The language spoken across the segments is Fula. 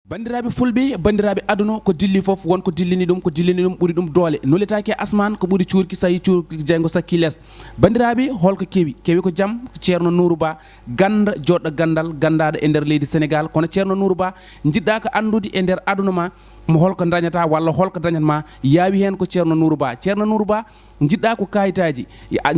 bandiraɓe fulɓe bandiraɓe aduna ko dilli foof wonko dillini ɗum ɓuuri ɗum doole nolletake asman ko ɓuuri cuurki so yi cuurki jeygo sakki less bandiraɓe holko kewi ko jaam ceerno Nourou Ba ganda joɗɗo gandal gandaɗo e nder leydi Sénégal kono ceerno Nourou Ba jiɗɗa ko andude e nder aduna ma mo holko dañata walla holko dañatma yaawi hen ko ceerno Nourou Ba jiɗɗa ko kayitaji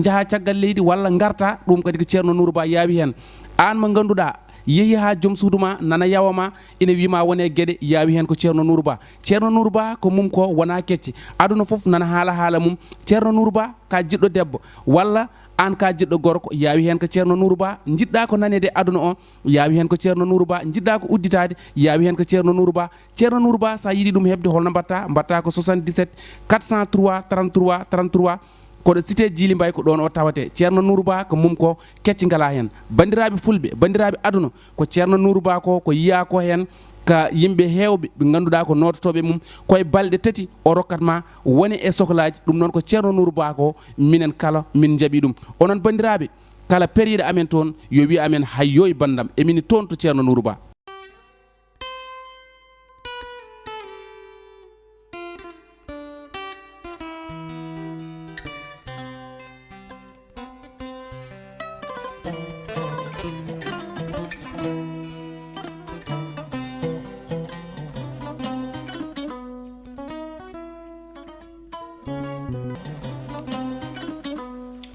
jaaha caggal leydi walla garta ɗum kadi ko ceerno Nourou Ba yaawi hen an mo ganduɗa yeehi ha joom suudu ma nana yawama ina wima wone gueɗe yaawi hen ko ceerno Nourou Ba ko mum ko wona kecce aduna foof nana haala mum ceerno Nourou Ba ka jiɗɗo debbo walla an ka jiɗɗo gorko yaawi hen ko ceerno Nourou Ba jiɗɗa ko nanede aduna o yaawi hen ko ceerno Nourou Ba jiɗɗa ko udditade yaawi hen ko ceerno Nourou Ba sa yiiɗi ɗum hebde holno mbatta ko 77 403 33 33 koɗo cité Djily Mbaye ko ɗon o tawate ceerno Nourou Ba ko mum ko kecci ngala hen bandiraɓe fulɓe bandiraɓe aduna ko ceerno Nourou Ba ko yiya ko hen ka yimɓe hewɓe ɓe ganduɗa ko nototoɓe mum koye balɗe tati o rokkatma woni e sohlaji ɗum noon ko ceerno Nourou Ba ko minen kala min jaaɓi ɗum onon bandiraɓe kala période amen toon yo wi amen hayyo e bandam emini toon to ceerno Nourou Ba.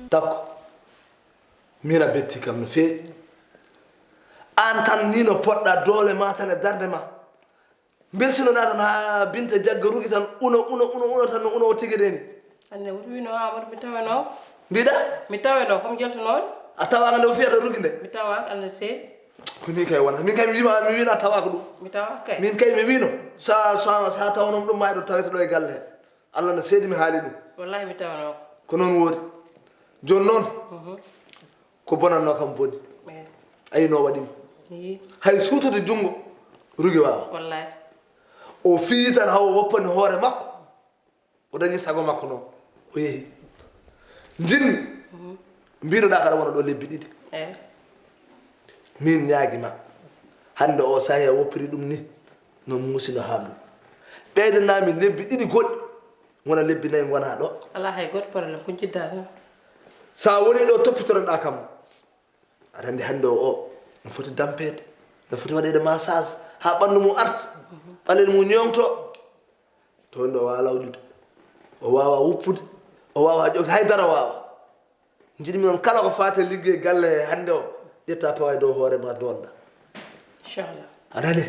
D'accord mina betti kam no feewi an tan ni no poɗɗa doole ma tan e darde ma belsinoɗa tan ha Binta Jagga rugi tan uno tan no uno o tigui de ni ande woto wino Amadou mi taweno mbiɗa mi taweno komi jeltunoɗo a tawaka nde o fiyata rugi nde mi tawaka Allah seeɗi ko ni kay wona min kay mi wina tawaka ɗum mi tawaka kay min kay mi wino sa tawnom ɗum ma ɗo tawete ɗo e galle he Allah no seeɗi mi haali ɗum wallahi mi taweno ko noon woori joni noon ko bonanno kam boni ayino waɗimo hay suutude junngo rugi wawa wallahi o fii tan hawo woppani hoore makko o dañi sago makko noon o yeehi jinmi mbinoɗa kaɗa wona ɗo lebbi ɗiɗi min ñaaguima hande o sahi a woppiri ɗum ni no muusino haamdu ɓeydanami lebbi ɗiɗi goɗɗi wona lebbi nayyi gona ɗo ala hay goto probléme ko jidda tan sa woni ɗo toppitoroɗa kam aɗa andi hande o no foti dampede no foti waɗede massage ha ɓandu mum arta ɓalel mum ñongto to wonde o wawa lawƴude o wawa wuppude o wawa ƴogde haydara wawa jiɗmi noon kala ko fate ligguey galle hande o ƴetta pawa e dow hoorema donda inchallah aɗa andi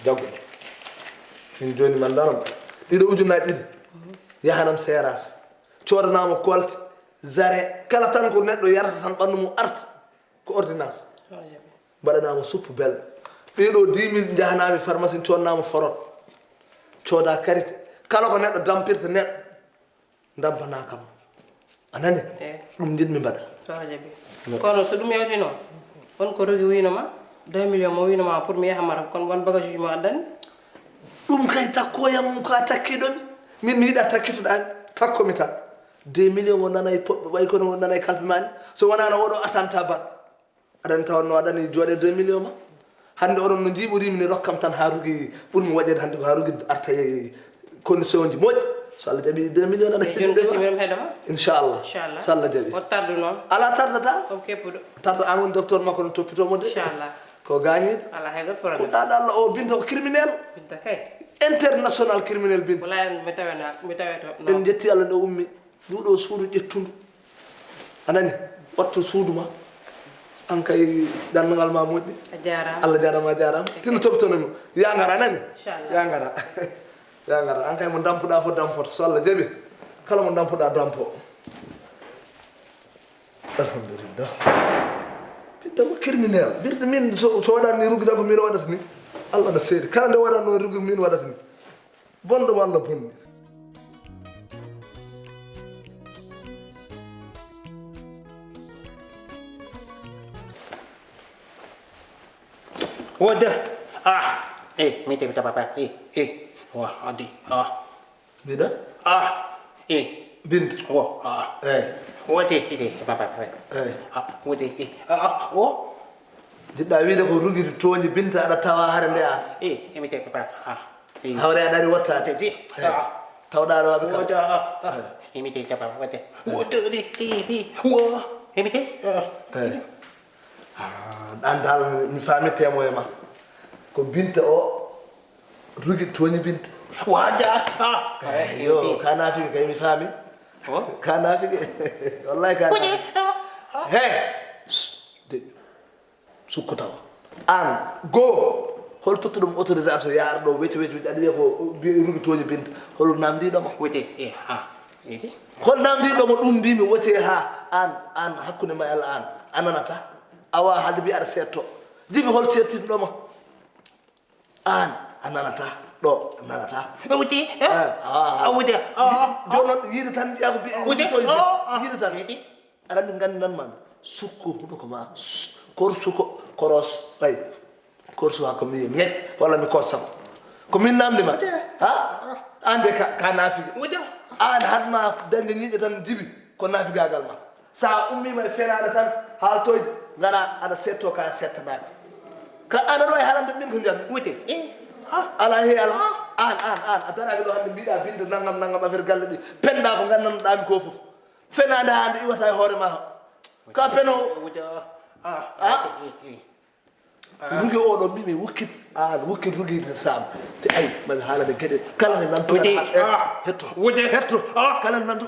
jaggo min joni man daram ɗiɗo ujunnaji ɗiɗi yahanam séras codanama kolte jare kala tan ko neɗɗo yarata tan ɓandu mum arta ko ordonnance mbaɗanama suppu belɗo ɓeɗo 10 000 jahanami pharmacie codnama forot cooda karité kala ko neɗɗo dampirta neɗɗo dampana kam anani ɗum jiɗmi mbaɗa kono so ɗum yewti noon won ko rogi winoma 2 millions mo winoma pour mi yaha Maroc kono won bagage uji mo addani ɗum kay takkoyam ko a takkiɗomi min mi yiɗa takkitoɗani takkomi tan 2 millions o nanay poɗɓe way kono nanay kalpe mani so wonano oɗo atanta bat aɗani tawanno aɗani jooɗe 2 millions ma hande oɗon no jiiɓorimi ni rokkam tan ha rugi ɓuurmi waɗede hande ko ha rugi arta e condition ji moƴƴi so Allah jaaɓi 2 millions aɗa heɗima inchallah so Allah jaaɓi o tardu noon ala tardata kom keppuɗo tarda an woni docteur makko no toppitomo de inchallah ko gañiɗo ala hay goto probléme ko ɗaɗa Allah o Binta ko criminel Binta kay international criminel Binta wala mi taweto en jetti Allah nde ummi nduɗo suudu ƴettudu anani wattu suudu ma an kay ɗanngal ma moƴƴi a jarama Allah jarama a jarama tinno toppitonomi ya gara nani inchallah ya gara ya gara an kay mo dampuɗa fof dampoto so Allah jaaɓi kala mo dampuɗa dampo alhamdulillah Binta ko criminel birta min so waɗanni rugi tan ko min waɗata ni Allah no seeɗi kala nde waɗatno rugi min waɗata ni bonɗo walla bonni Wadah, mete bita papa, wah, adi, Bida? Binta, Wah, wote ide papa eyi wote o jiɗɗa wiide ko ruguide tooñi Binta aɗa tawa hare nde an mite papa hawre aɗa ari wattade tawɗa ɗo waɓe kam mite papa wote wote wo mite an dal mi faami témoin ma ko Binta o ruguide tooñi Binta wada yo ka naafiki kay mi faami ka naafiki wallahi ka naafiki he sukko tawa an goo hol tottuɗum autorisation yaara ɗo weti aɗa wiya ko rugi tooñi Binta hol namdiɗoma wote ide hol namdiɗoma ɗum mbimi wote ha an hakkude ma Allah an ananata awa haalde mbi aɗa setto jibi hol cettinɗoma an ananata ɗo nanata wote wote jonon yiide tan mbiya ko yiide tan aɗa andi gandi nan man sukko huɗo ko ma korsuko koros ay korsuwa ko mi ñek walla mi kossam ko min namdima ande ka naafigi an hatma dañde ñiiƴe tan jibi ko naafigagal ma sa ummima e fenaɗe tan haaltoyde gara aɗa setto ka settanaki ka aɗa ɗo e halande min ko jiyat wote ala he ala an a daraki ɗo hande mbiɗa Binta naggam affaire galle ɗi penɗa ko gandanoɗami ko foof fenade hande iwata e hoore ma ka peno rugi oɗo mbimi wukkit an wukkit ruguide sam te ay mami haalade gueɗe kala ne nanto hetto kala ne nanto